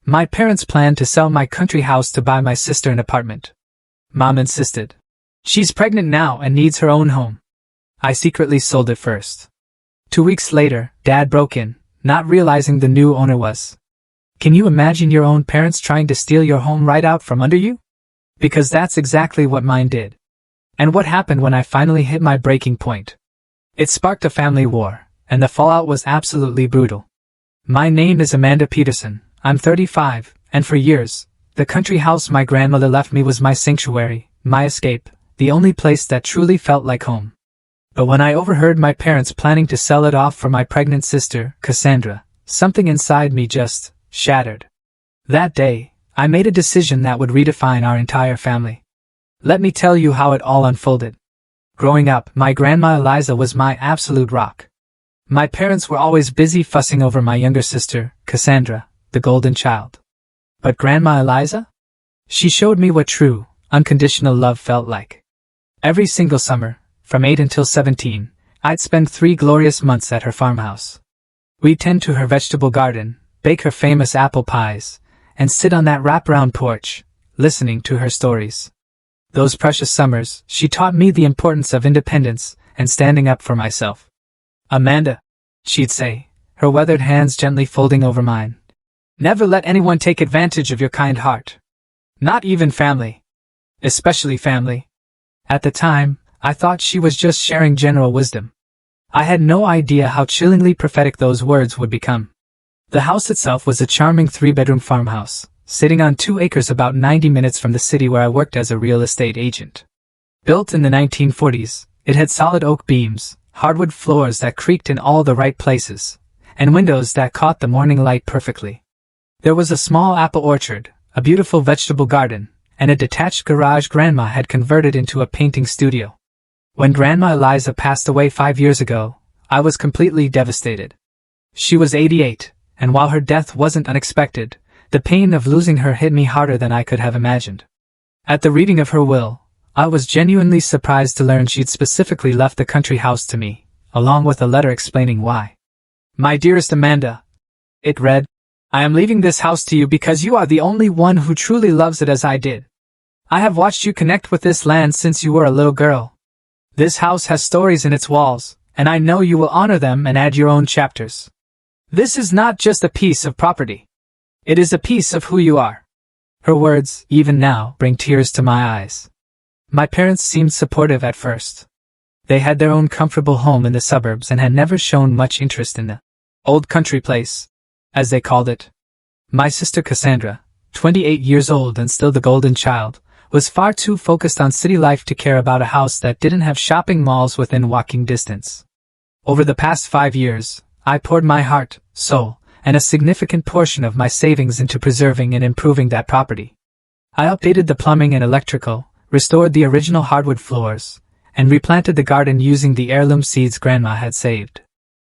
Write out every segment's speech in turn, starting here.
My parents planned to sell my country house to buy my sister an apartment. Mom insisted. She's pregnant now and needs her own home. I secretly sold it first. 2 weeks later, Dad broke in, not realizing the new owner was. Can you imagine your own parents trying to steal your home right out from under you? Because that's exactly what mine did. And what happened when I finally hit my breaking point? It sparked a family war, and the fallout was absolutely brutal. My name is Amanda Peterson, I'm 35, and for years, the country house my grandmother left me was my sanctuary, my escape, the only place that truly felt like home. But when I overheard my parents planning to sell it off for my pregnant sister, Cassandra, something inside me just shattered. That day, I made a decision that would redefine our entire family. Let me tell you how it all unfolded. Growing up, my grandma Eliza was my absolute rock. My parents were always busy fussing over my younger sister, Cassandra, the golden child. But Grandma Eliza? She showed me what true, unconditional love felt like. Every single summer, from 8 until 17, I'd spend 3 glorious months at her farmhouse. We'd tend to her vegetable garden, bake her famous apple pies, and sit on that wraparound porch, listening to her stories. Those precious summers, she taught me the importance of independence and standing up for myself. Amanda, she'd say, her weathered hands gently folding over mine. Never let anyone take advantage of your kind heart. Not even family. Especially family. At the time, I thought she was just sharing general wisdom. I had no idea how chillingly prophetic those words would become. The house itself was a charming 3-bedroom farmhouse, sitting on 2 acres about 90 minutes from the city where I worked as a real estate agent. Built in the 1940s, it had solid oak beams, hardwood floors that creaked in all the right places, and windows that caught the morning light perfectly. There was a small apple orchard, a beautiful vegetable garden, and a detached garage Grandma had converted into a painting studio. When Grandma Eliza passed away 5 years ago, I was completely devastated. She was 88, and while her death wasn't unexpected, the pain of losing her hit me harder than I could have imagined. At the reading of her will, I was genuinely surprised to learn she'd specifically left the country house to me, along with a letter explaining why. My dearest Amanda, it read, I am leaving this house to you because you are the only one who truly loves it as I did. I have watched you connect with this land since you were a little girl. This house has stories in its walls, and I know you will honor them and add your own chapters. This is not just a piece of property. It is a piece of who you are. Her words, even now, bring tears to my eyes. My parents seemed supportive at first. They had their own comfortable home in the suburbs and had never shown much interest in the old country place, as they called it. My sister Cassandra, 28 years old and still the golden child, was far too focused on city life to care about a house that didn't have shopping malls within walking distance. Over the past 5 years, I poured my heart, soul, and a significant portion of my savings into preserving and improving that property. I updated the plumbing and electrical, restored the original hardwood floors, and replanted the garden using the heirloom seeds Grandma had saved.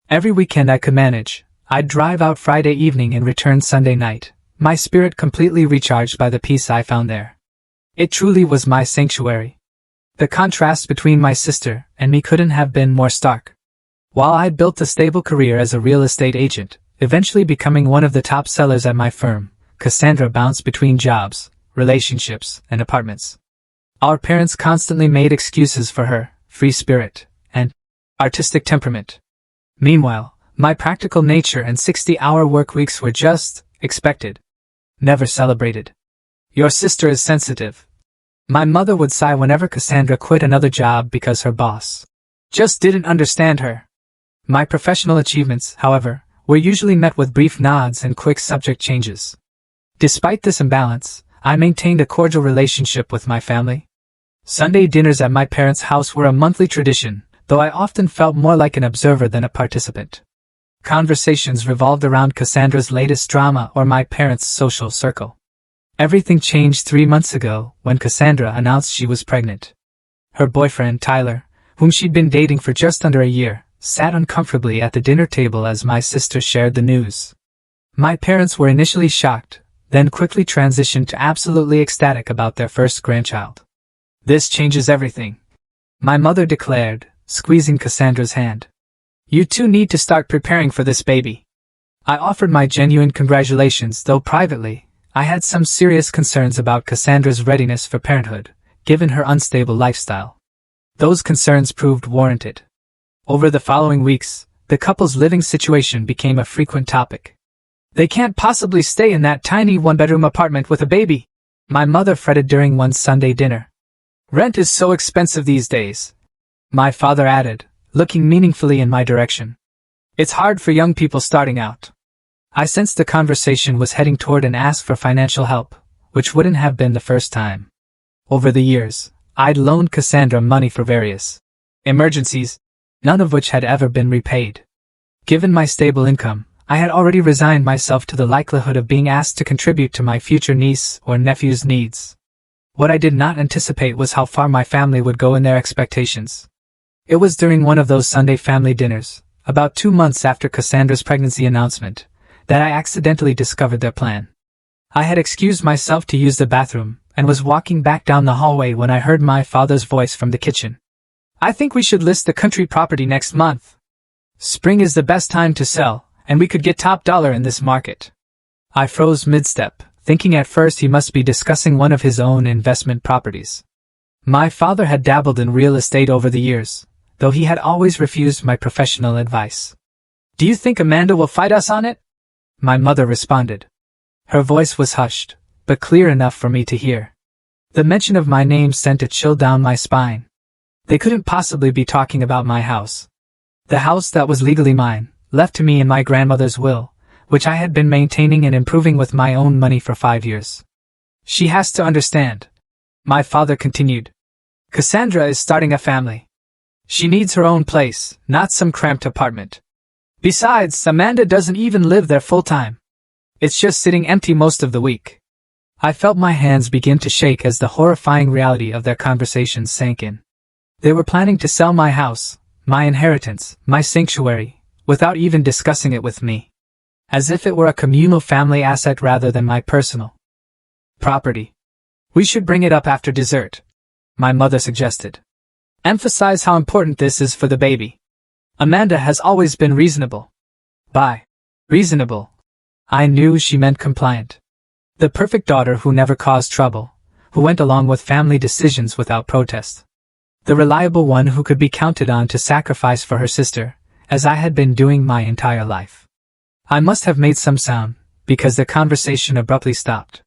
Every weekend I could manage, I'd drive out Friday evening and return Sunday night, my spirit completely recharged by the peace I found there. It truly was my sanctuary. The contrast between my sister and me couldn't have been more stark. While I'd built a stable career as a real estate agent, eventually becoming one of the top sellers at my firm, Cassandra bounced between jobs, relationships, and apartments. Our parents constantly made excuses for her free spirit and artistic temperament. Meanwhile, my practical nature and 60-hour work weeks were just expected, never celebrated. Your sister is sensitive. My mother would sigh whenever Cassandra quit another job because her boss just didn't understand her. My professional achievements, however, were usually met with brief nods and quick subject changes. Despite this imbalance, I maintained a cordial relationship with my family. Sunday dinners at my parents' house were a monthly tradition, though I often felt more like an observer than a participant. Conversations revolved around Cassandra's latest drama or my parents' social circle. Everything changed 3 months ago when Cassandra announced she was pregnant. Her boyfriend, Tyler, whom she'd been dating for just under a year, sat uncomfortably at the dinner table as my sister shared the news. My parents were initially shocked, then quickly transitioned to absolutely ecstatic about their first grandchild. This changes everything, my mother declared, squeezing Cassandra's hand. You two need to start preparing for this baby. I offered my genuine congratulations, though privately, I had some serious concerns about Cassandra's readiness for parenthood, given her unstable lifestyle. Those concerns proved warranted. Over the following weeks, the couple's living situation became a frequent topic. "They can't possibly stay in that tiny one-bedroom apartment with a baby," my mother fretted during one Sunday dinner. "Rent is so expensive these days," my father added, looking meaningfully in my direction. "It's hard for young people starting out." I sensed the conversation was heading toward an ask for financial help, which wouldn't have been the first time. Over the years, I'd loaned Cassandra money for various emergencies, none of which had ever been repaid. Given my stable income, I had already resigned myself to the likelihood of being asked to contribute to my future niece or nephew's needs. What I did not anticipate was how far my family would go in their expectations. It was during one of those Sunday family dinners, about 2 months after Cassandra's pregnancy announcement, that I accidentally discovered their plan. I had excused myself to use the bathroom, and was walking back down the hallway when I heard my father's voice from the kitchen. "I think we should list the country property next month. Spring is the best time to sell, and we could get top dollar in this market." I froze mid-step, thinking at first he must be discussing one of his own investment properties. My father had dabbled in real estate over the years, though he had always refused my professional advice. "Do you think Amanda will fight us on it?" my mother responded. Her voice was hushed, but clear enough for me to hear. The mention of my name sent a chill down my spine. They couldn't possibly be talking about my house. The house that was legally mine, left to me in my grandmother's will, which I had been maintaining and improving with my own money for 5 years. "She has to understand," my father continued. "Cassandra is starting a family. She needs her own place, not some cramped apartment. Besides, Amanda doesn't even live there full-time. It's just sitting empty most of the week." I felt my hands begin to shake as the horrifying reality of their conversations sank in. They were planning to sell my house, my inheritance, my sanctuary, without even discussing it with me. As if it were a communal family asset rather than my personal property. "We should bring it up after dessert," my mother suggested. "Emphasize how important this is for the baby. Amanda has always been reasonable." By reasonable, I knew she meant compliant. The perfect daughter who never caused trouble, who went along with family decisions without protest. The reliable one who could be counted on to sacrifice for her sister, as I had been doing my entire life. I must have made some sound, because the conversation abruptly stopped.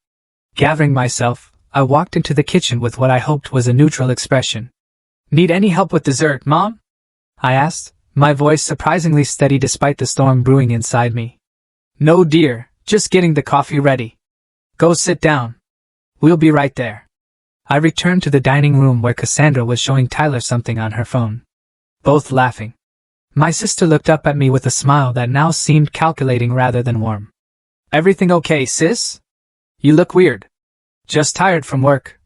Gathering myself, I walked into the kitchen with what I hoped was a neutral expression. "Need any help with dessert, Mom?" I asked, my voice surprisingly steady despite the storm brewing inside me. "No, dear, just getting the coffee ready. Go sit down. We'll be right there." I returned to the dining room where Cassandra was showing Tyler something on her phone. Both laughing. My sister looked up at me with a smile that now seemed calculating rather than warm. "Everything okay, sis? You look weird." "Just tired from work,"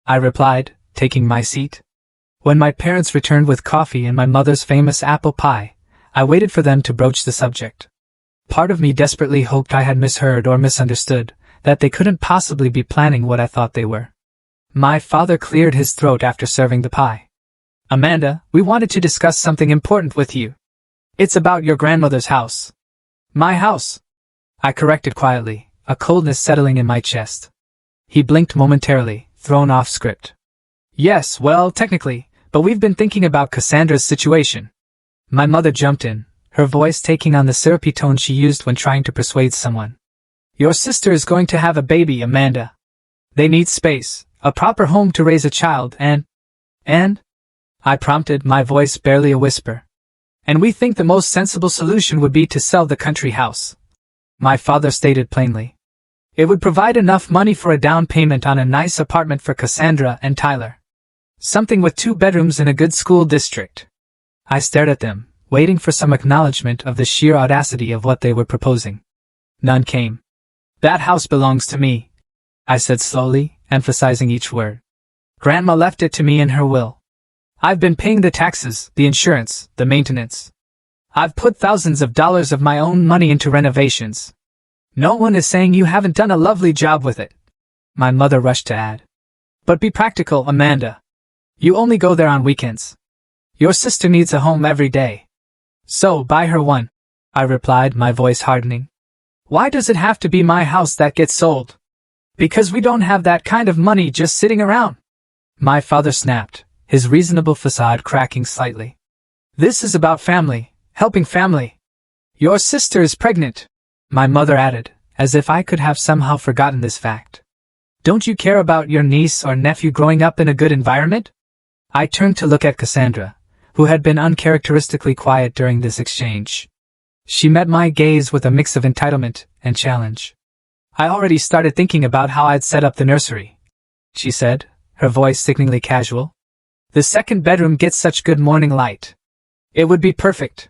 I replied, taking my seat. When my parents returned with coffee and my mother's famous apple pie, I waited for them to broach the subject. Part of me desperately hoped I had misheard or misunderstood, that they couldn't possibly be planning what I thought they were. My father cleared his throat after serving the pie. "Amanda, we wanted to discuss something important with you. It's about your grandmother's house." "My house," I corrected quietly, a coldness settling in my chest. He blinked momentarily, thrown off script. "Yes, well, technically, but we've been thinking about Cassandra's situation." My mother jumped in, her voice taking on the syrupy tone she used when trying to persuade someone. "Your sister is going to have a baby, Amanda. They need space, a proper home to raise a child, and? I prompted, my voice barely a whisper. "And we think the most sensible solution would be to sell the country house," my father stated plainly. "It would provide enough money for a down payment on a nice apartment for Cassandra and Tyler. Something with 2 bedrooms in a good school district." I stared at them, waiting for some acknowledgement of the sheer audacity of what they were proposing. None came. "That house belongs to me," I said slowly, emphasizing each word. "Grandma left it to me in her will. I've been paying the taxes, the insurance, the maintenance. I've put thousands of dollars of my own money into renovations. No one is saying you haven't done a lovely job with it," my mother rushed to add. "But be practical, Amanda. You only go there on weekends. Your sister needs a home every day. So buy her one," I replied, my voice hardening. Why does it have to be my house that gets sold? Because we don't have that kind of money just sitting around. My father snapped, his reasonable facade cracking slightly. This is about family, helping family. Your sister is pregnant, my mother added, as if I could have somehow forgotten this fact. Don't you care about your niece or nephew growing up in a good environment? I turned to look at Cassandra, who had been uncharacteristically quiet during this exchange. She met my gaze with a mix of entitlement and challenge. I already started thinking about how I'd set up the nursery, she said, her voice sickeningly casual. The second bedroom gets such good morning light. It would be perfect.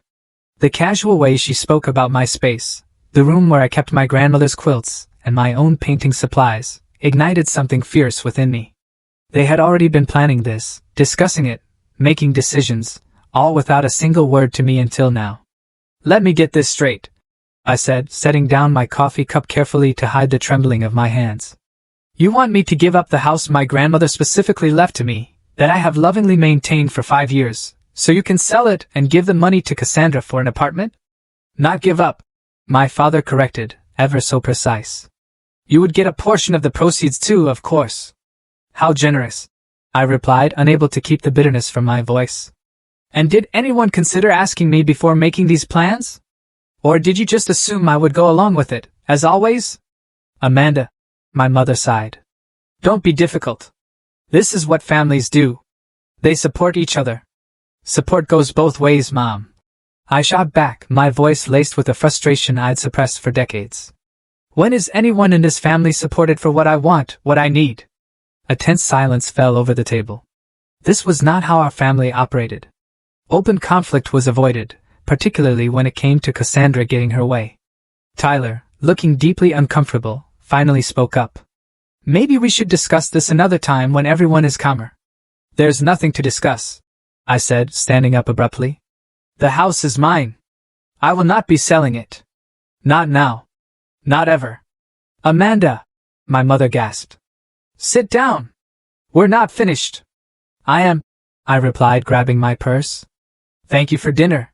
The casual way she spoke about my space, the room where I kept my grandmother's quilts and my own painting supplies, ignited something fierce within me. They had already been planning this, discussing it, making decisions, all without a single word to me until now. Let me get this straight, I said, setting down my coffee cup carefully to hide the trembling of my hands. You want me to give up the house my grandmother specifically left to me, that I have lovingly maintained for 5 years, so you can sell it and give the money to Cassandra for an apartment? Not give up, my father corrected, ever so precise. You would get a portion of the proceeds too, of course. How generous, I replied, unable to keep the bitterness from my voice. And did anyone consider asking me before making these plans? Or did you just assume I would go along with it, as always? Amanda, my mother sighed. Don't be difficult. This is what families do. They support each other. Support goes both ways, Mom. I shot back, my voice laced with a frustration I'd suppressed for decades. When is anyone in this family supported for what I want, what I need? A tense silence fell over the table. This was not how our family operated. Open conflict was avoided, particularly when it came to Cassandra getting her way. Tyler, looking deeply uncomfortable, finally spoke up. Maybe we should discuss this another time when everyone is calmer. There's nothing to discuss, I said, standing up abruptly. The house is mine. I will not be selling it. Not now. Not ever. Amanda, my mother gasped. Sit down. We're not finished. I am, I replied, grabbing my purse. Thank you for dinner.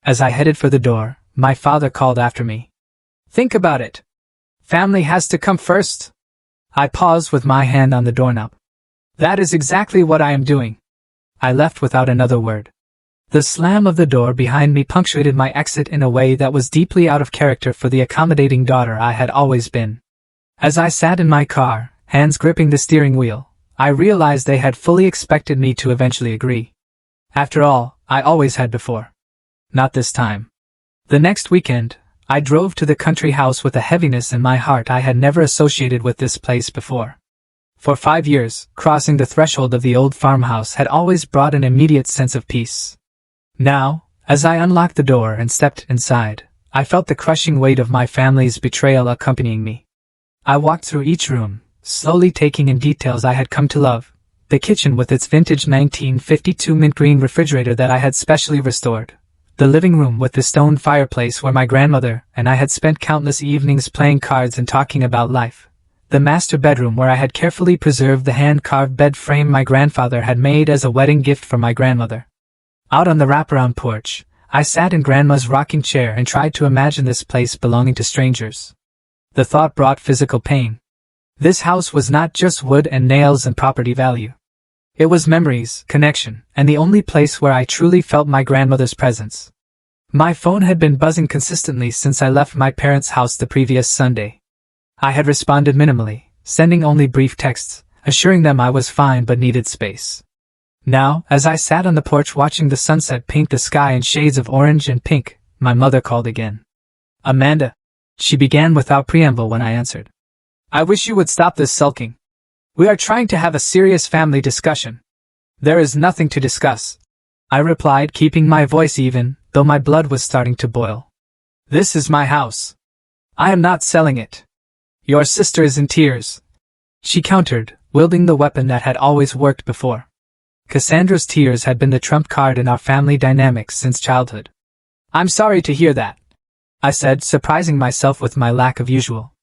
As I headed for the door, my father called after me. Think about it. Family has to come first. I paused with my hand on the doorknob. That is exactly what I am doing. I left without another word. The slam of the door behind me punctuated my exit in a way that was deeply out of character for the accommodating daughter I had always been. As I sat in my car, hands gripping the steering wheel, I realized they had fully expected me to eventually agree. After all, I always had before. Not this time. The next weekend, I drove to the country house with a heaviness in my heart I had never associated with this place before. For 5 years, crossing the threshold of the old farmhouse had always brought an immediate sense of peace. Now, as I unlocked the door and stepped inside, I felt the crushing weight of my family's betrayal accompanying me. I walked through each room, slowly taking in details I had come to love. The kitchen with its vintage 1952 mint green refrigerator that I had specially restored. The living room with the stone fireplace where my grandmother and I had spent countless evenings playing cards and talking about life. The master bedroom where I had carefully preserved the hand-carved bed frame my grandfather had made as a wedding gift for my grandmother. Out on the wraparound porch, I sat in Grandma's rocking chair and tried to imagine this place belonging to strangers. The thought brought physical pain. This house was not just wood and nails and property value. It was memories, connection, and the only place where I truly felt my grandmother's presence. My phone had been buzzing consistently since I left my parents' house the previous Sunday. I had responded minimally, sending only brief texts, assuring them I was fine but needed space. Now, as I sat on the porch watching the sunset paint the sky in shades of orange and pink, my mother called again. Amanda, she began without preamble when I answered. I wish you would stop this sulking. We are trying to have a serious family discussion. There is nothing to discuss, I replied, keeping my voice even, though my blood was starting to boil. This is my house. I am not selling it. Your sister is in tears, she countered, wielding the weapon that had always worked before. Cassandra's tears had been the trump card in our family dynamics since childhood. I'm sorry to hear that, I said, surprising myself with my lack of usual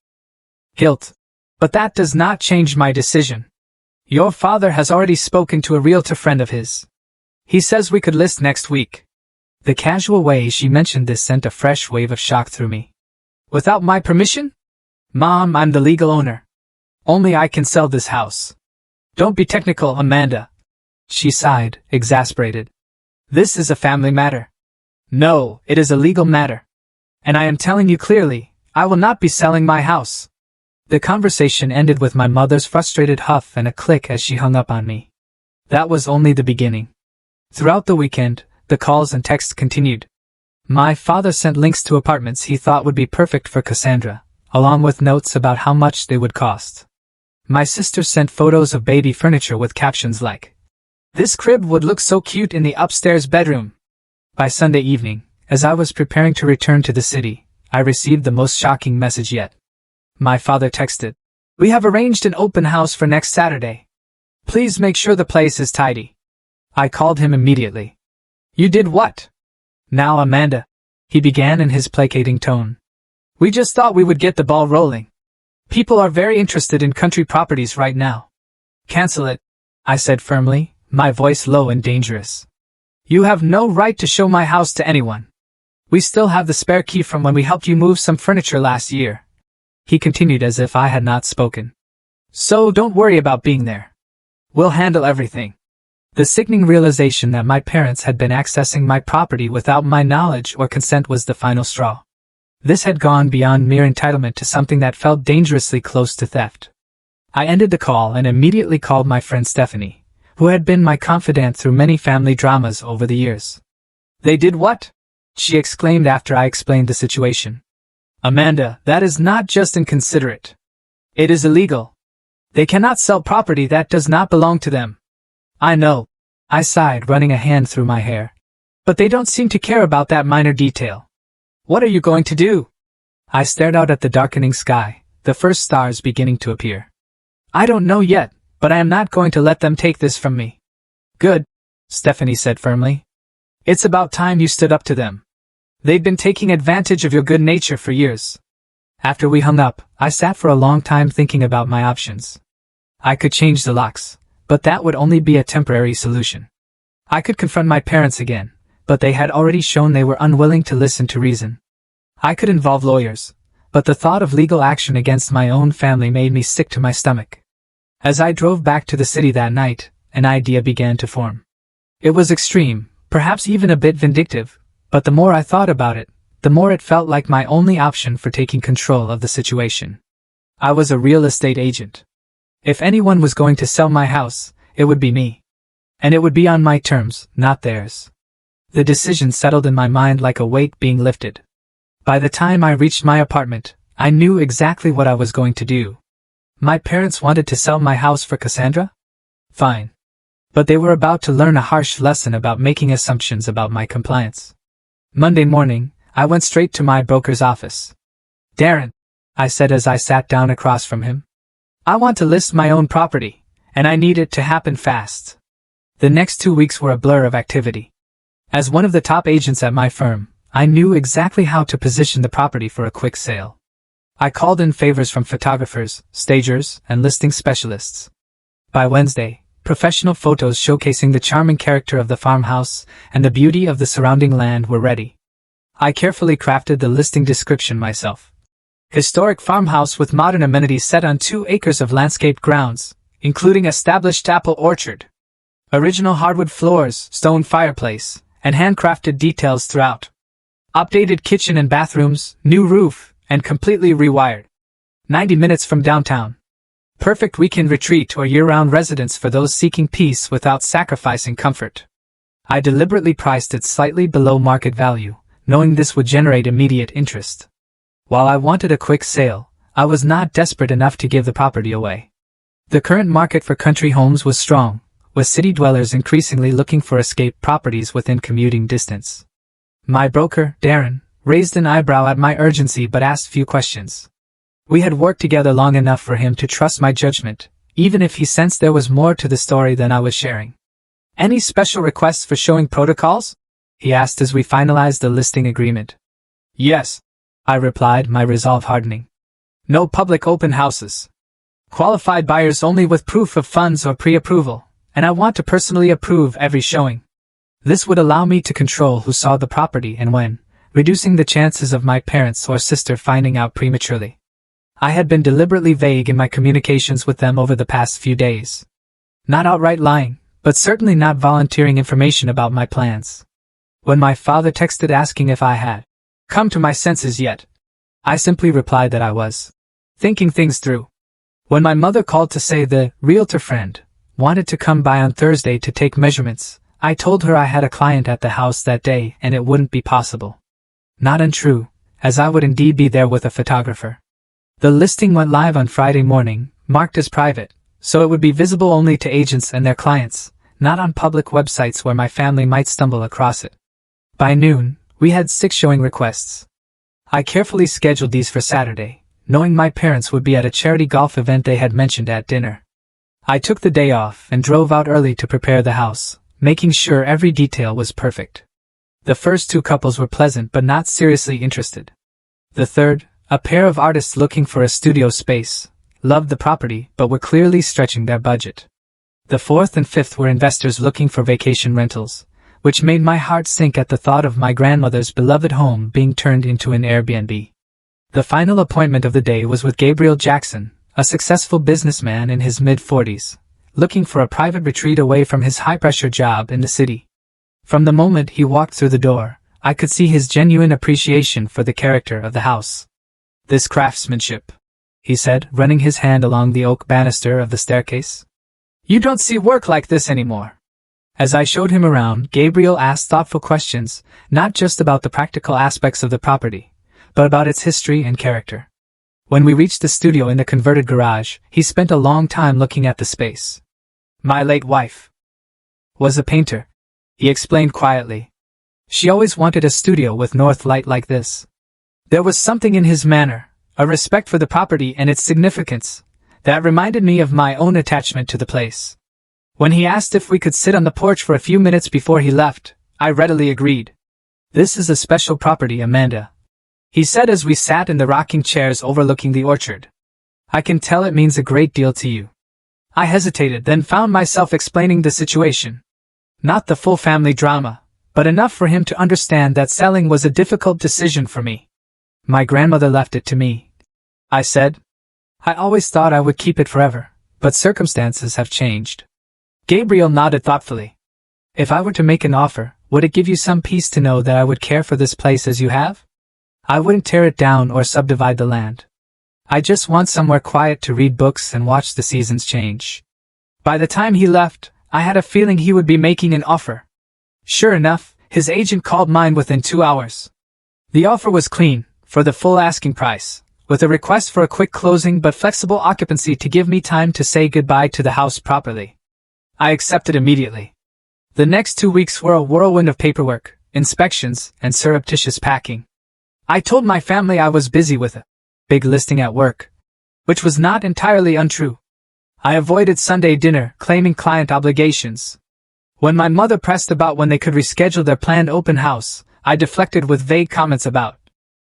guilt. But that does not change my decision. Your father has already spoken to a realtor friend of his. He says we could list next week. The casual way she mentioned this sent a fresh wave of shock through me. Without my permission? Mom, I'm the legal owner. Only I can sell this house. Don't be technical, Amanda. She sighed, exasperated. This is a family matter. No, it is a legal matter. And I am telling you clearly, I will not be selling my house. The conversation ended with my mother's frustrated huff and a click as she hung up on me. That was only the beginning. Throughout the weekend, the calls and texts continued. My father sent links to apartments he thought would be perfect for Cassandra, along with notes about how much they would cost. My sister sent photos of baby furniture with captions like, "This crib would look so cute in the upstairs bedroom." By Sunday evening, as I was preparing to return to the city, I received the most shocking message yet. My father texted, "We have arranged an open house for next Saturday. Please make sure the place is tidy." I called him immediately. "You did what?" "Now, Amanda," he began in his placating tone. "We just thought we would get the ball rolling. People are very interested in country properties right now." "Cancel it," I said firmly, my voice low and dangerous. "You have no right to show my house to anyone. We still have the spare key from when we helped you move some furniture last year." He continued as if I had not spoken. "So don't worry about being there. We'll handle everything." The sickening realization that my parents had been accessing my property without my knowledge or consent was the final straw. This had gone beyond mere entitlement to something that felt dangerously close to theft. I ended the call and immediately called my friend Stephanie, who had been my confidant through many family dramas over the years. "They did what?" she exclaimed after I explained the situation. "Amanda, that is not just inconsiderate. It is illegal. They cannot sell property that does not belong to them." "I know," I sighed, running a hand through my hair. "But they don't seem to care about that minor detail. What are you going to do?" I stared out at the darkening sky, the first stars beginning to appear. "I don't know yet, but I am not going to let them take this from me." "Good," Stephanie said firmly. "It's about time you stood up to them. They've been taking advantage of your good nature for years." After we hung up, I sat for a long time thinking about my options. I could change the locks, but that would only be a temporary solution. I could confront my parents again, but they had already shown they were unwilling to listen to reason. I could involve lawyers, but the thought of legal action against my own family made me sick to my stomach. As I drove back to the city that night, an idea began to form. It was extreme, perhaps even a bit vindictive, but the more I thought about it, the more it felt like my only option for taking control of the situation. I was a real estate agent. If anyone was going to sell my house, it would be me. And it would be on my terms, not theirs. The decision settled in my mind like a weight being lifted. By the time I reached my apartment, I knew exactly what I was going to do. My parents wanted to sell my house for Cassandra? Fine. But they were about to learn a harsh lesson about making assumptions about my compliance. Monday morning, I went straight to my broker's office. "Darren," I said as I sat down across from him, "I want to list my own property, and I need it to happen fast." The next 2 weeks were a blur of activity. As one of the top agents at my firm, I knew exactly how to position the property for a quick sale. I called in favors from photographers, stagers, and listing specialists. By Wednesday, professional photos showcasing the charming character of the farmhouse and the beauty of the surrounding land were ready. I carefully crafted the listing description myself. Historic farmhouse with modern amenities set on 2 acres of landscaped grounds, including established apple orchard. Original hardwood floors, stone fireplace, and handcrafted details throughout. Updated kitchen and bathrooms, new roof, and completely rewired. 90 minutes from downtown. Perfect weekend retreat or year-round residence for those seeking peace without sacrificing comfort. I deliberately priced it slightly below market value, knowing this would generate immediate interest. While I wanted a quick sale, I was not desperate enough to give the property away. The current market for country homes was strong, with city dwellers increasingly looking for escape properties within commuting distance. My broker, Darren, raised an eyebrow at my urgency but asked few questions. We had worked together long enough for him to trust my judgment, even if he sensed there was more to the story than I was sharing. "Any special requests for showing protocols?" he asked as we finalized the listing agreement. "Yes," I replied, my resolve hardening. "No public open houses. Qualified buyers only with proof of funds or pre-approval, and I want to personally approve every showing. This would allow me to control who saw the property and when, reducing the chances of my parents or sister finding out prematurely. I had been deliberately vague in my communications with them over the past few days. Not outright lying, but certainly not volunteering information about my plans. When my father texted asking if I had come to my senses yet, I simply replied that I was thinking things through. When my mother called to say the realtor friend wanted to come by on Thursday to take measurements, I told her I had a client at the house that day and it wouldn't be possible. Not untrue, as I would indeed be there with a photographer. The listing went live on Friday morning, marked as private, so it would be visible only to agents and their clients, not on public websites where my family might stumble across it. By noon, we had 6 showing requests. I carefully scheduled these for Saturday, knowing my parents would be at a charity golf event they had mentioned at dinner. I took the day off and drove out early to prepare the house, making sure every detail was perfect. The first 2 couples were pleasant but not seriously interested. The third, a pair of artists looking for a studio space, loved the property but were clearly stretching their budget. The fourth and fifth were investors looking for vacation rentals, which made my heart sink at the thought of my grandmother's beloved home being turned into an Airbnb. The final appointment of the day was with Gabriel Jackson, a successful businessman in his mid-40s, looking for a private retreat away from his high-pressure job in the city. From the moment he walked through the door, I could see his genuine appreciation for the character of the house. "This craftsmanship," he said, running his hand along the oak banister of the staircase. "You don't see work like this anymore." As I showed him around, Gabriel asked thoughtful questions, not just about the practical aspects of the property, but about its history and character. When we reached the studio in the converted garage, he spent a long time looking at the space. "My late wife was a painter," he explained quietly. "She always wanted a studio with north light like this." There was something in his manner, a respect for the property and its significance, that reminded me of my own attachment to the place. When he asked if we could sit on the porch for a few minutes before he left, I readily agreed. "This is a special property, Amanda," he said as we sat in the rocking chairs overlooking the orchard. "I can tell it means a great deal to you." I hesitated, then found myself explaining the situation. Not the full family drama, but enough for him to understand that selling was a difficult decision for me. "My grandmother left it to me," I said. "I always thought I would keep it forever, but circumstances have changed." Gabriel nodded thoughtfully. "If I were to make an offer, would it give you some peace to know that I would care for this place as you have? I wouldn't tear it down or subdivide the land. I just want somewhere quiet to read books and watch the seasons change." By the time he left, I had a feeling he would be making an offer. Sure enough, his agent called mine within 2 hours. The offer was clean, for the full asking price, with a request for a quick closing but flexible occupancy to give me time to say goodbye to the house properly. I accepted immediately. The next 2 weeks were a whirlwind of paperwork, inspections, and surreptitious packing. I told my family I was busy with a big listing at work, which was not entirely untrue. I avoided Sunday dinner, claiming client obligations. When my mother pressed about when they could reschedule their planned open house, I deflected with vague comments about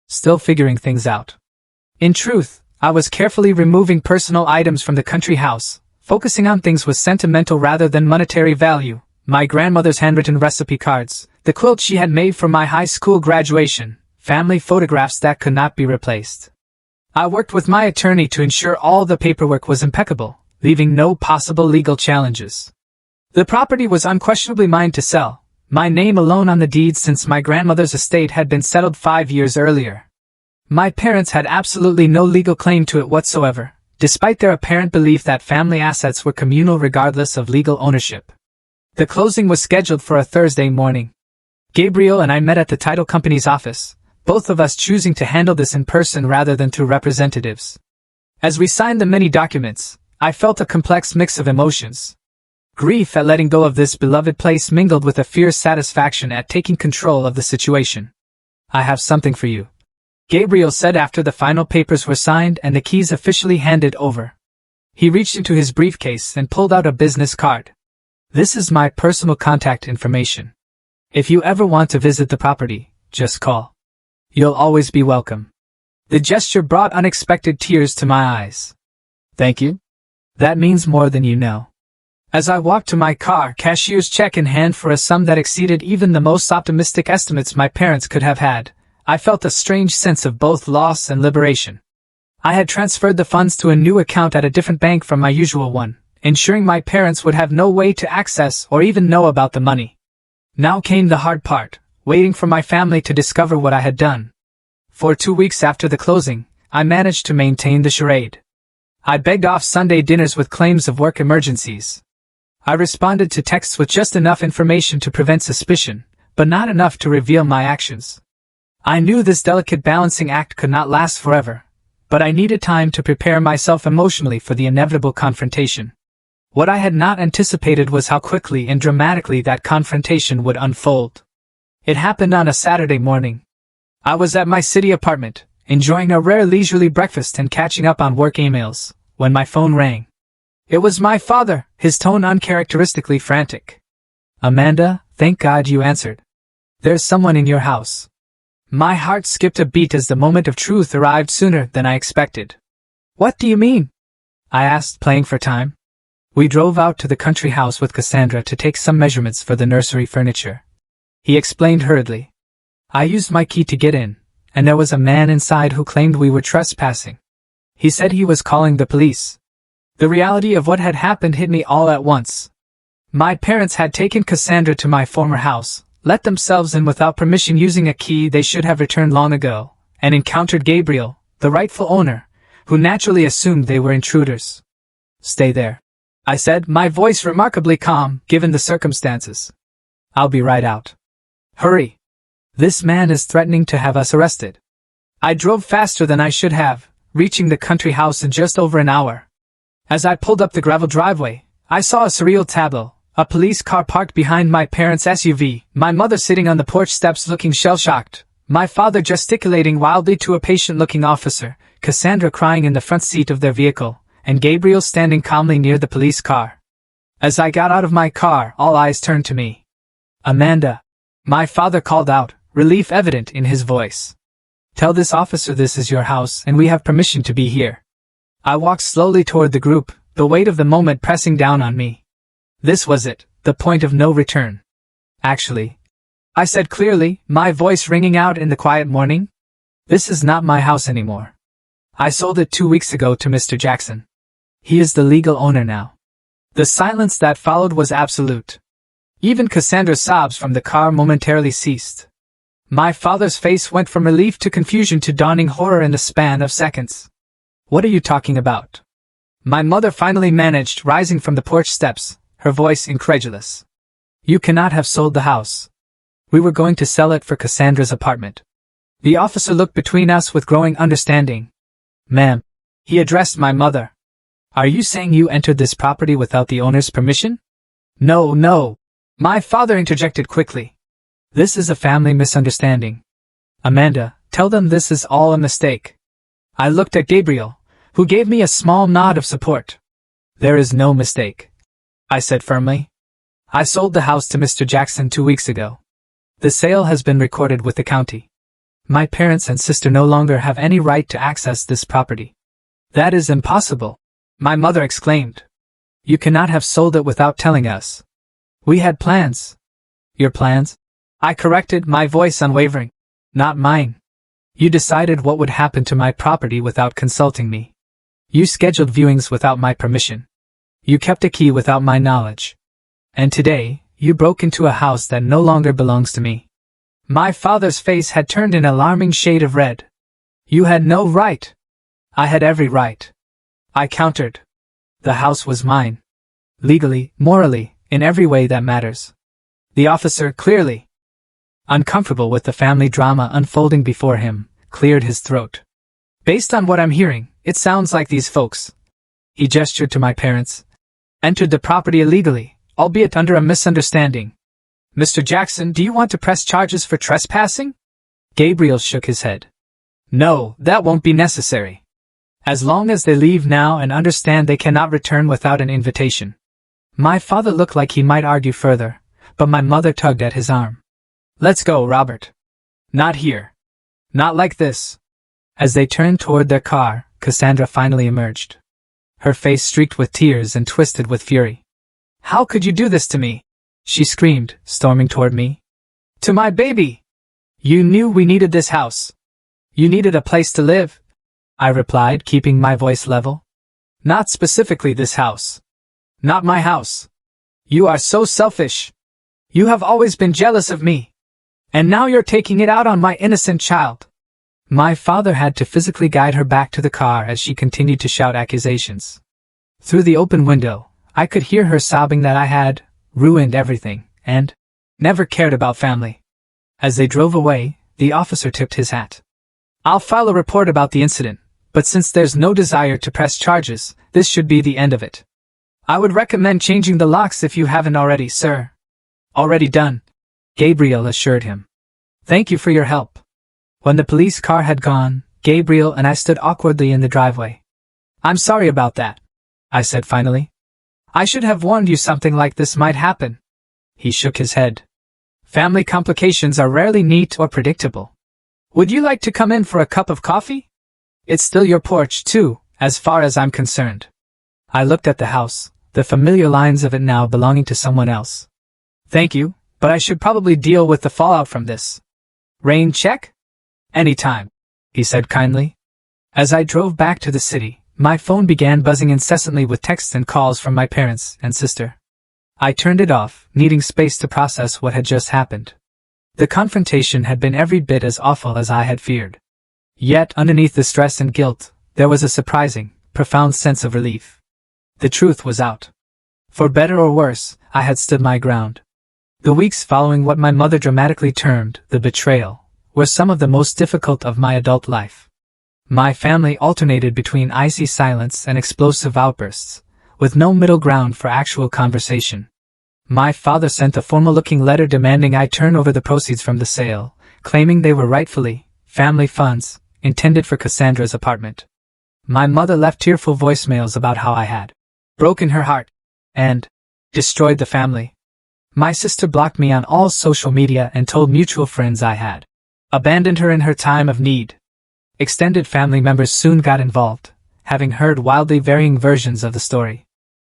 still figuring things out. In truth, I was carefully removing personal items from the country house, focusing on things with sentimental rather than monetary value: my grandmother's handwritten recipe cards, the quilt she had made for my high school graduation, family photographs that could not be replaced. I worked with my attorney to ensure all the paperwork was impeccable, leaving no possible legal challenges. The property was unquestionably mine to sell, my name alone on the deed since my grandmother's estate had been settled 5 years earlier. My parents had absolutely no legal claim to it whatsoever, despite their apparent belief that family assets were communal regardless of legal ownership. The closing was scheduled for a Thursday morning. Gabriel and I met at the title company's office, both of us choosing to handle this in person rather than through representatives. As we signed the many documents, I felt a complex mix of emotions. Grief at letting go of this beloved place mingled with a fierce satisfaction at taking control of the situation. "I have something for you," Gabriel said after the final papers were signed and the keys officially handed over. He reached into his briefcase and pulled out a business card. "This is my personal contact information. If you ever want to visit the property, just call. You'll always be welcome." The gesture brought unexpected tears to my eyes. "Thank you. That means more than you know." As I walked to my car, cashier's check in hand for a sum that exceeded even the most optimistic estimates my parents could have had, I felt a strange sense of both loss and liberation. I had transferred the funds to a new account at a different bank from my usual one, ensuring my parents would have no way to access or even know about the money. Now came the hard part, waiting for my family to discover what I had done. For 2 weeks after the closing, I managed to maintain the charade. I begged off Sunday dinners with claims of work emergencies. I responded to texts with just enough information to prevent suspicion, but not enough to reveal my actions. I knew this delicate balancing act could not last forever, but I needed time to prepare myself emotionally for the inevitable confrontation. What I had not anticipated was how quickly and dramatically that confrontation would unfold. It happened on a Saturday morning. I was at my city apartment, enjoying a rare leisurely breakfast and catching up on work emails, when my phone rang. It was my father, his tone uncharacteristically frantic. "Amanda, thank God you answered. There's someone in your house." My heart skipped a beat as the moment of truth arrived sooner than I expected. "What do you mean?" I asked, playing for time. "We drove out to the country house with Cassandra to take some measurements for the nursery furniture," he explained hurriedly. "I used my key to get in, and there was a man inside who claimed we were trespassing. He said he was calling the police." The reality of what had happened hit me all at once. My parents had taken Cassandra to my former house, let themselves in without permission using a key they should have returned long ago, and encountered Gabriel, the rightful owner, who naturally assumed they were intruders. "Stay there," I said, my voice remarkably calm, given the circumstances. "I'll be right out." "Hurry. This man is threatening to have us arrested." I drove faster than I should have, reaching the country house in just over an hour. As I pulled up the gravel driveway, I saw a surreal tableau. A police car parked behind my parents' SUV, my mother sitting on the porch steps looking shell-shocked, my father gesticulating wildly to a patient-looking officer, Cassandra crying in the front seat of their vehicle, and Gabriel standing calmly near the police car. As I got out of my car, all eyes turned to me. "Amanda," my father called out, relief evident in his voice. "Tell this officer this is your house and we have permission to be here." I walked slowly toward the group, the weight of the moment pressing down on me. This was it, the point of no return. "Actually," I said clearly, my voice ringing out in the quiet morning, "this is not my house anymore. I sold it 2 weeks ago to Mr. Jackson. He is the legal owner now." The silence that followed was absolute. Even Cassandra's sobs from the car momentarily ceased. My father's face went from relief to confusion to dawning horror in the span of seconds. "What are you talking about?" My mother finally managed, rising from the porch steps, her voice incredulous. "You cannot have sold the house. We were going to sell it for Cassandra's apartment." The officer looked between us with growing understanding. "Ma'am," he addressed my mother, "are you saying you entered this property without the owner's permission?" No, my father interjected quickly. "This is a family misunderstanding. Amanda, tell them this is all a mistake." I looked at Gabriel, who gave me a small nod of support. "There is no mistake," I said firmly. "I sold the house to Mr. Jackson 2 weeks ago. The sale has been recorded with the county. My parents and sister no longer have any right to access this property." "That is impossible," my mother exclaimed. "You cannot have sold it without telling us. We had plans." "Your plans?" I corrected, my voice unwavering. "Not mine. You decided what would happen to my property without consulting me. You scheduled viewings without my permission. You kept a key without my knowledge. And today, you broke into a house that no longer belongs to me." My father's face had turned an alarming shade of red. "You had no right." "I had every right," I countered. "The house was mine. Legally, morally, in every way that matters." The officer, clearly uncomfortable with the family drama unfolding before him, cleared his throat. "Based on what I'm hearing, it sounds like these folks," he gestured to my parents, "entered the property illegally, albeit under a misunderstanding. Mr. Jackson, do you want to press charges for trespassing?" Gabriel shook his head. "No, that won't be necessary. As long as they leave now and understand they cannot return without an invitation." My father looked like he might argue further, but my mother tugged at his arm. "Let's go, Robert. Not here. Not like this." As they turned toward their car, Cassandra finally emerged. Her face streaked with tears and twisted with fury. "How could you do this to me?" she screamed, storming toward me. "To my baby! You knew we needed this house. You needed a place to live, I replied, keeping my voice level. Not specifically this house. Not my house. You are so selfish. You have always been jealous of me. And now you're taking it out on my innocent child. My father had to physically guide her back to the car as she continued to shout accusations. Through the open window, I could hear her sobbing that I had ruined everything and never cared about family. As they drove away, the officer tipped his hat. I'll file a report about the incident, but since there's no desire to press charges, this should be the end of it. I would recommend changing the locks if you haven't already, sir. Already done, Gabriel assured him. Thank you for your help. When the police car had gone, Gabriel and I stood awkwardly in the driveway. I'm sorry about that, I said finally. I should have warned you something like this might happen. He shook his head. Family complications are rarely neat or predictable. Would you like to come in for a cup of coffee? It's still your porch, too, as far as I'm concerned. I looked at the house, the familiar lines of it now belonging to someone else. Thank you, but I should probably deal with the fallout from this. Rain check? Anytime, he said kindly. As I drove back to the city, my phone began buzzing incessantly with texts and calls from my parents and sister. I turned it off, needing space to process what had just happened. The confrontation had been every bit as awful as I had feared. Yet, underneath the stress and guilt, there was a surprising, profound sense of relief. The truth was out. For better or worse, I had stood my ground. The weeks following what my mother dramatically termed the betrayal were some of the most difficult of my adult life. My family alternated between icy silence and explosive outbursts, with no middle ground for actual conversation. My father sent a formal-looking letter demanding I turn over the proceeds from the sale, claiming they were rightfully family funds intended for Cassandra's apartment. My mother left tearful voicemails about how I had broken her heart and destroyed the family. My sister blocked me on all social media and told mutual friends I had abandoned her in her time of need. Extended family members soon got involved, having heard wildly varying versions of the story.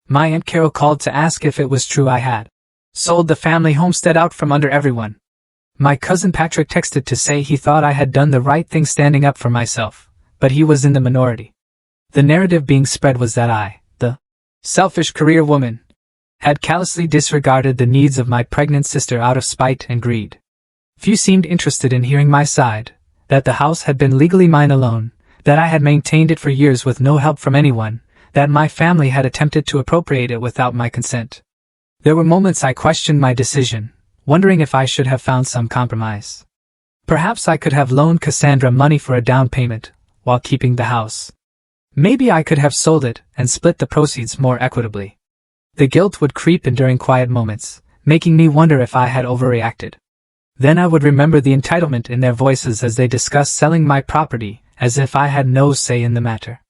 My Aunt Carol called to ask if it was true I had sold the family homestead out from under everyone. My cousin Patrick texted to say he thought I had done the right thing standing up for myself, but he was in the minority. The narrative being spread was that I, the selfish career woman, had callously disregarded the needs of my pregnant sister out of spite and greed. Few seemed interested in hearing my side, that the house had been legally mine alone, that I had maintained it for years with no help from anyone, that my family had attempted to appropriate it without my consent. There were moments I questioned my decision, wondering if I should have found some compromise. Perhaps I could have loaned Cassandra money for a down payment, while keeping the house. Maybe I could have sold it and split the proceeds more equitably. The guilt would creep in during quiet moments, making me wonder if I had overreacted. Then I would remember the entitlement in their voices as they discussed selling my property, as if I had no say in the matter.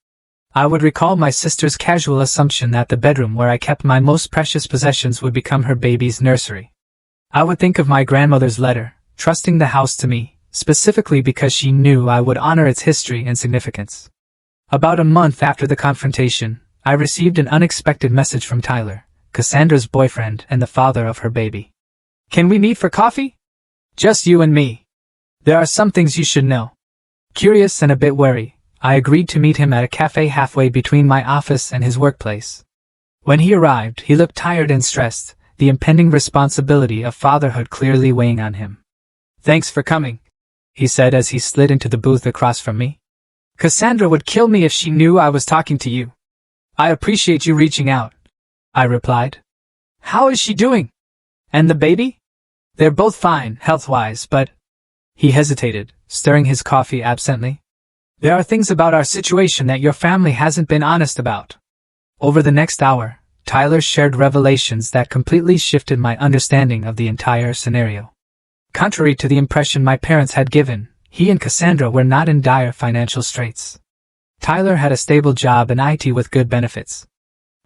I would recall my sister's casual assumption that the bedroom where I kept my most precious possessions would become her baby's nursery. I would think of my grandmother's letter, trusting the house to me, specifically because she knew I would honor its history and significance. About a month after the confrontation, I received an unexpected message from Tyler, Cassandra's boyfriend and the father of her baby. Can we meet for coffee? Just you and me. There are some things you should know. Curious and a bit wary, I agreed to meet him at a cafe halfway between my office and his workplace. When he arrived, he looked tired and stressed, the impending responsibility of fatherhood clearly weighing on him. Thanks for coming, he said as he slid into the booth across from me. Cassandra would kill me if she knew I was talking to you. I appreciate you reaching out, I replied. How is she doing? And the baby? They're both fine, health-wise, but... He hesitated, stirring his coffee absently. There are things about our situation that your family hasn't been honest about. Over the next hour, Tyler shared revelations that completely shifted my understanding of the entire scenario. Contrary to the impression my parents had given, he and Cassandra were not in dire financial straits. Tyler had a stable job in IT with good benefits.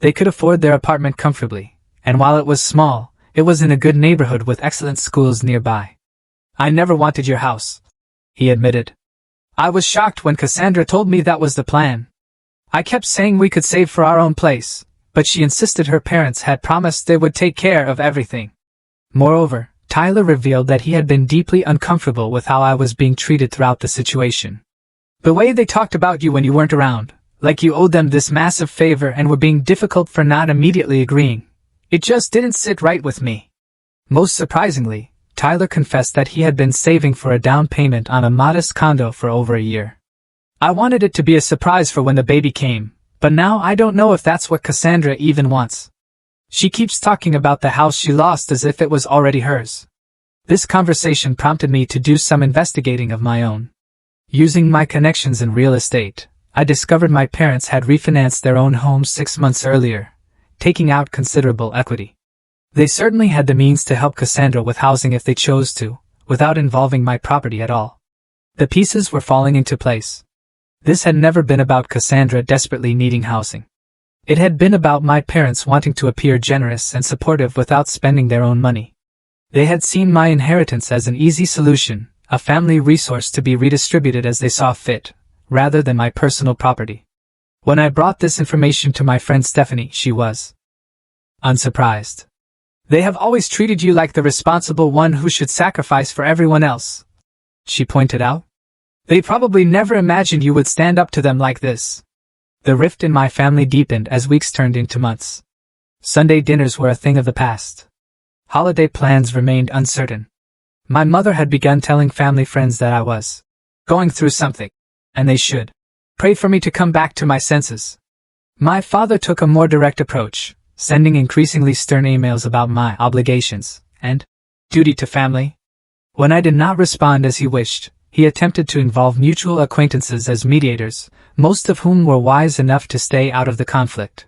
They could afford their apartment comfortably, and while it was small, it was in a good neighborhood with excellent schools nearby. I never wanted your house, he admitted. I was shocked when Cassandra told me that was the plan. I kept saying we could save for our own place, but she insisted her parents had promised they would take care of everything. Moreover, Tyler revealed that he had been deeply uncomfortable with how I was being treated throughout the situation. The way they talked about you when you weren't around, like you owed them this massive favor and were being difficult for not immediately agreeing. It just didn't sit right with me. Most surprisingly, Tyler confessed that he had been saving for a down payment on a modest condo for over a year. I wanted it to be a surprise for when the baby came, but now I don't know if that's what Cassandra even wants. She keeps talking about the house she lost as if it was already hers. This conversation prompted me to do some investigating of my own. Using my connections in real estate, I discovered my parents had refinanced their own home 6 months earlier, taking out considerable equity. They certainly had the means to help Cassandra with housing if they chose to, without involving my property at all. The pieces were falling into place. This had never been about Cassandra desperately needing housing. It had been about my parents wanting to appear generous and supportive without spending their own money. They had seen my inheritance as an easy solution, a family resource to be redistributed as they saw fit, rather than my personal property. When I brought this information to my friend Stephanie, she was unsurprised. They have always treated you like the responsible one who should sacrifice for everyone else, she pointed out. They probably never imagined you would stand up to them like this. The rift in my family deepened as weeks turned into months. Sunday dinners were a thing of the past. Holiday plans remained uncertain. My mother had begun telling family friends that I was going through something, and they should pray for me to come back to my senses. My father took a more direct approach, sending increasingly stern emails about my obligations and duty to family. When I did not respond as he wished, he attempted to involve mutual acquaintances as mediators, most of whom were wise enough to stay out of the conflict.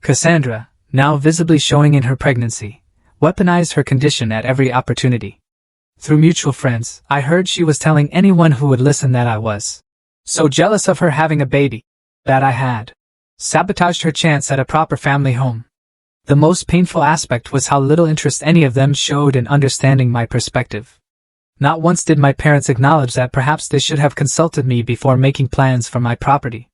Cassandra, now visibly showing in her pregnancy, weaponized her condition at every opportunity. Through mutual friends, I heard she was telling anyone who would listen that I was so jealous of her having a baby, that I had sabotaged her chance at a proper family home. The most painful aspect was how little interest any of them showed in understanding my perspective. Not once did my parents acknowledge that perhaps they should have consulted me before making plans for my property.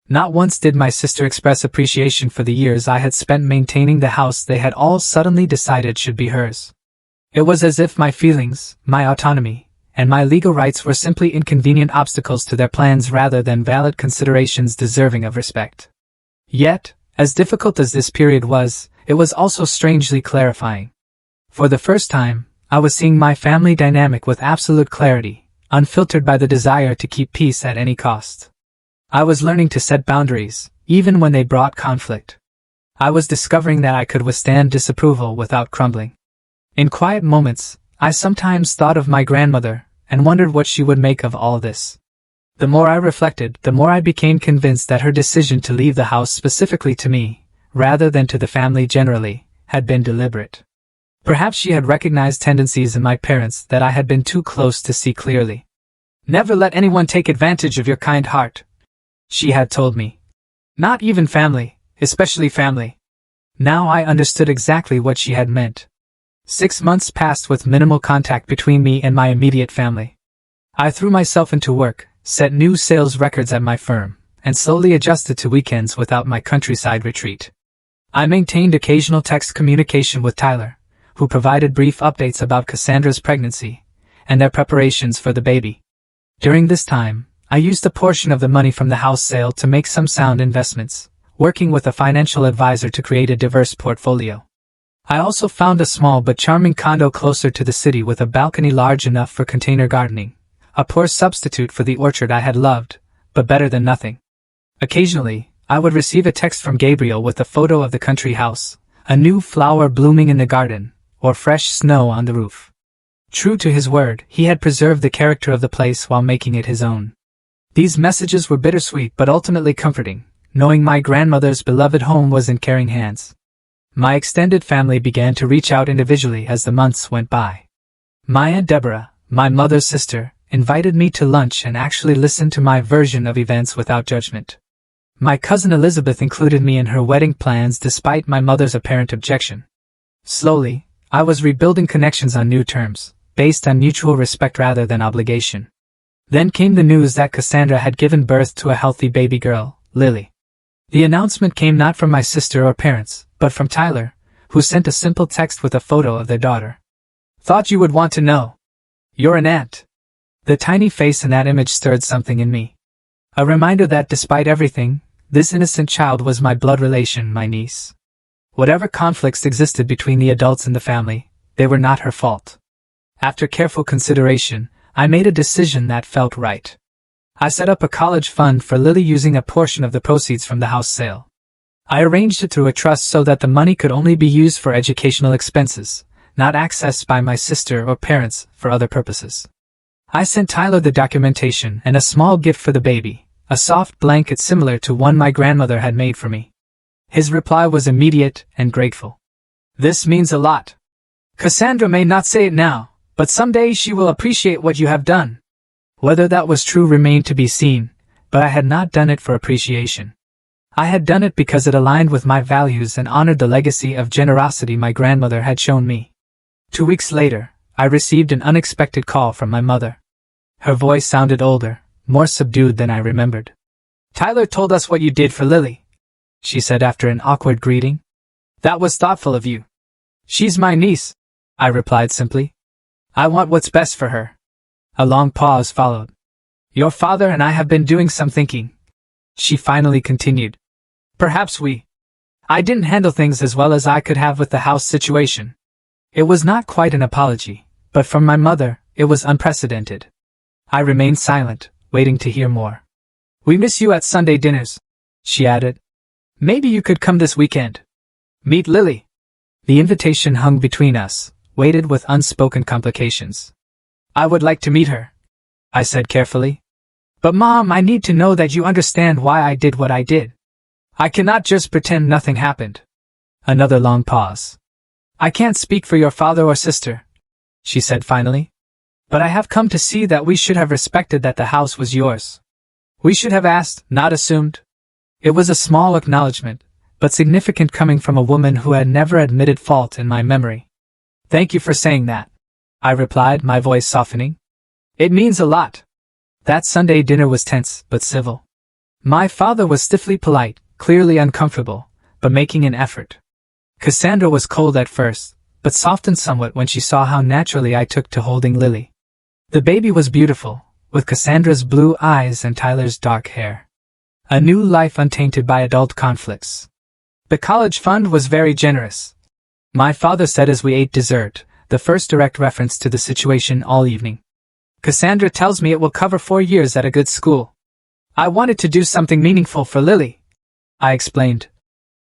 Not once did my sister express appreciation for the years I had spent maintaining the house they had all suddenly decided should be hers. It was as if my feelings, my autonomy, and my legal rights were simply inconvenient obstacles to their plans rather than valid considerations deserving of respect. Yet, as difficult as this period was, it was also strangely clarifying. For the first time, I was seeing my family dynamic with absolute clarity, unfiltered by the desire to keep peace at any cost. I was learning to set boundaries, even when they brought conflict. I was discovering that I could withstand disapproval without crumbling. In quiet moments, I sometimes thought of my grandmother, and wondered what she would make of all this. The more I reflected, the more I became convinced that her decision to leave the house specifically to me, rather than to the family generally, had been deliberate. Perhaps she had recognized tendencies in my parents that I had been too close to see clearly. "Never let anyone take advantage of your kind heart," she had told me. "Not even family, especially family." Now I understood exactly what she had meant. 6 months passed with minimal contact between me and my immediate family. I threw myself into work, set new sales records at my firm, and slowly adjusted to weekends without my countryside retreat. I maintained occasional text communication with Tyler, who provided brief updates about Cassandra's pregnancy and their preparations for the baby. During this time, I used a portion of the money from the house sale to make some sound investments, working with a financial advisor to create a diverse portfolio. I also found a small but charming condo closer to the city with a balcony large enough for container gardening, a poor substitute for the orchard I had loved, but better than nothing. Occasionally, I would receive a text from Gabriel with a photo of the country house, a new flower blooming in the garden, or fresh snow on the roof. True to his word, he had preserved the character of the place while making it his own. These messages were bittersweet but ultimately comforting, knowing my grandmother's beloved home was in caring hands. My extended family began to reach out individually as the months went by. My Aunt Deborah, my mother's sister, invited me to lunch and actually listened to my version of events without judgment. My cousin Elizabeth included me in her wedding plans despite my mother's apparent objection. Slowly, I was rebuilding connections on new terms, based on mutual respect rather than obligation. Then came the news that Cassandra had given birth to a healthy baby girl, Lily. The announcement came not from my sister or parents, but from Tyler, who sent a simple text with a photo of their daughter. Thought you would want to know. You're an aunt. The tiny face in that image stirred something in me. A reminder that despite everything, this innocent child was my blood relation, my niece. Whatever conflicts existed between the adults in the family, they were not her fault. After careful consideration, I made a decision that felt right. I set up a college fund for Lily using a portion of the proceeds from the house sale. I arranged it through a trust so that the money could only be used for educational expenses, not accessed by my sister or parents for other purposes. I sent Tyler the documentation and a small gift for the baby, a soft blanket similar to one my grandmother had made for me. His reply was immediate and grateful. This means a lot. Cassandra may not say it now, but someday she will appreciate what you have done. Whether that was true remained to be seen, but I had not done it for appreciation. I had done it because it aligned with my values and honored the legacy of generosity my grandmother had shown me. 2 weeks later, I received an unexpected call from my mother. Her voice sounded older, more subdued than I remembered. Tyler told us what you did for Lily, she said after an awkward greeting. That was thoughtful of you. She's my niece, I replied simply. I want what's best for her. A long pause followed. Your father and I have been doing some thinking, she finally continued. Perhaps I didn't handle things as well as I could have with the house situation. It was not quite an apology, but from my mother, it was unprecedented. I remained silent, waiting to hear more. We miss you at Sunday dinners, she added. Maybe you could come this weekend. Meet Lily. The invitation hung between us, weighted with unspoken complications. I would like to meet her, I said carefully. But Mom, I need to know that you understand why I did what I did. I cannot just pretend nothing happened. Another long pause. I can't speak for your father or sister, she said finally. But I have come to see that we should have respected that the house was yours. We should have asked, not assumed. It was a small acknowledgement, but significant coming from a woman who had never admitted fault in my memory. Thank you for saying that, I replied, my voice softening. It means a lot. That Sunday dinner was tense, but civil. My father was stiffly polite, clearly uncomfortable, but making an effort. Cassandra was cold at first, but softened somewhat when she saw how naturally I took to holding Lily. The baby was beautiful, with Cassandra's blue eyes and Tyler's dark hair. A new life untainted by adult conflicts. The college fund was very generous, my father said as we ate dessert, the first direct reference to the situation all evening. Cassandra tells me it will cover 4 years at a good school. I wanted to do something meaningful for Lily, I explained.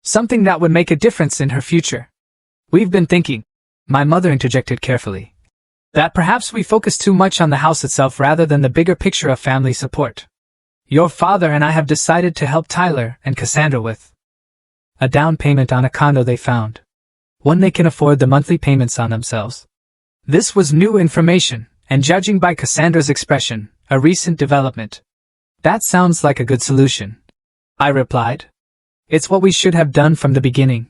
Something that would make a difference in her future. We've been thinking, my mother interjected carefully, that perhaps we focus too much on the house itself rather than the bigger picture of family support. Your father and I have decided to help Tyler and Cassandra with a down payment on a condo they found. One they can afford the monthly payments on themselves. This was new information, and judging by Cassandra's expression, a recent development. That sounds like a good solution, I replied. It's what we should have done from the beginning.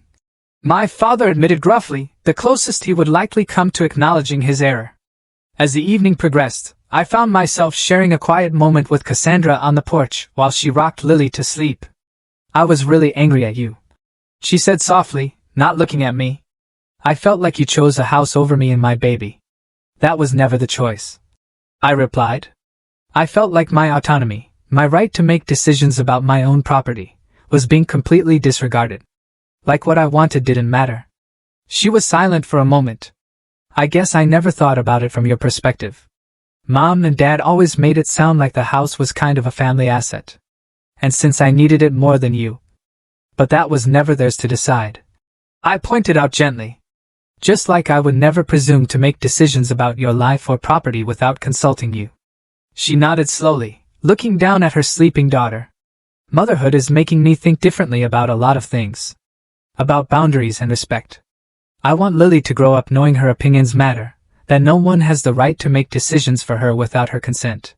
My father admitted gruffly, the closest he would likely come to acknowledging his error. As the evening progressed, I found myself sharing a quiet moment with Cassandra on the porch while she rocked Lily to sleep. I was really angry at you, she said softly, not looking at me. I felt like you chose a house over me and my baby. That was never the choice, I replied. I felt like my autonomy, my right to make decisions about my own property, was being completely disregarded. Like what I wanted didn't matter. She was silent for a moment. I guess I never thought about it from your perspective. Mom and Dad always made it sound like the house was kind of a family asset. And since I needed it more than you. But that was never theirs to decide, I pointed out gently. Just like I would never presume to make decisions about your life or property without consulting you. She nodded slowly, looking down at her sleeping daughter. Motherhood is making me think differently about a lot of things. About boundaries and respect. I want Lily to grow up knowing her opinions matter, that no one has the right to make decisions for her without her consent.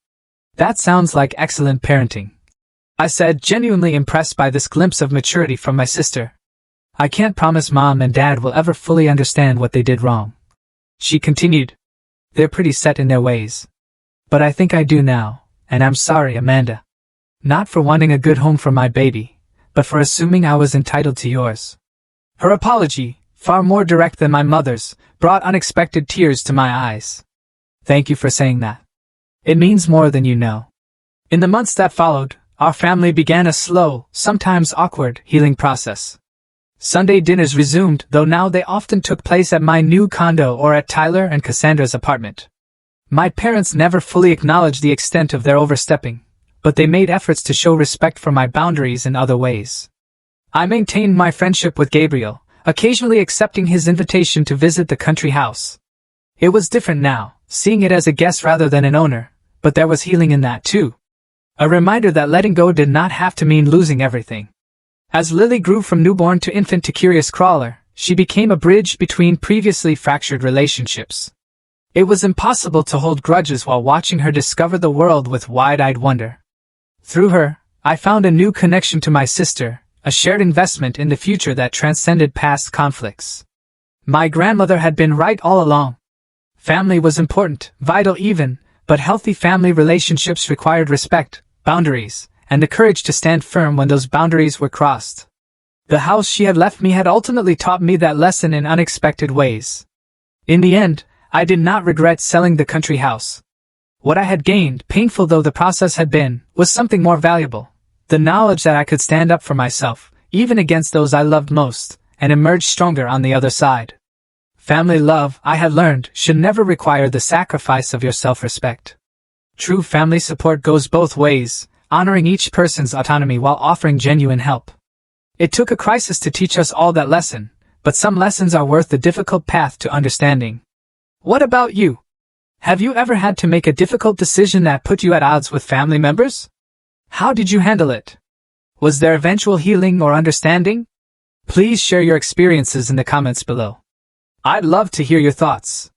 That sounds like excellent parenting, I said, genuinely impressed by this glimpse of maturity from my sister. I can't promise Mom and Dad will ever fully understand what they did wrong, she continued. They're pretty set in their ways. But I think I do now, and I'm sorry, Amanda. Not for wanting a good home for my baby, but for assuming I was entitled to yours. Her apology, far more direct than my mother's, brought unexpected tears to my eyes. Thank you for saying that. It means more than you know. In the months that followed, our family began a slow, sometimes awkward, healing process. Sunday dinners resumed, though now they often took place at my new condo or at Tyler and Cassandra's apartment. My parents never fully acknowledged the extent of their overstepping, but they made efforts to show respect for my boundaries in other ways. I maintained my friendship with Gabriel, occasionally accepting his invitation to visit the country house. It was different now, seeing it as a guest rather than an owner, but there was healing in that too. A reminder that letting go did not have to mean losing everything. As Lily grew from newborn to infant to curious crawler, she became a bridge between previously fractured relationships. It was impossible to hold grudges while watching her discover the world with wide-eyed wonder. Through her, I found a new connection to my sister, a shared investment in the future that transcended past conflicts. My grandmother had been right all along. Family was important, vital even, but healthy family relationships required respect, boundaries, and the courage to stand firm when those boundaries were crossed. The house she had left me had ultimately taught me that lesson in unexpected ways. In the end, I did not regret selling the country house. What I had gained, painful though the process had been, was something more valuable. The knowledge that I could stand up for myself, even against those I loved most, and emerge stronger on the other side. Family love, I had learned, should never require the sacrifice of your self-respect. True family support goes both ways, honoring each person's autonomy while offering genuine help. It took a crisis to teach us all that lesson, but some lessons are worth the difficult path to understanding. What about you? Have you ever had to make a difficult decision that put you at odds with family members? How did you handle it? Was there eventual healing or understanding? Please share your experiences in the comments below. I'd love to hear your thoughts.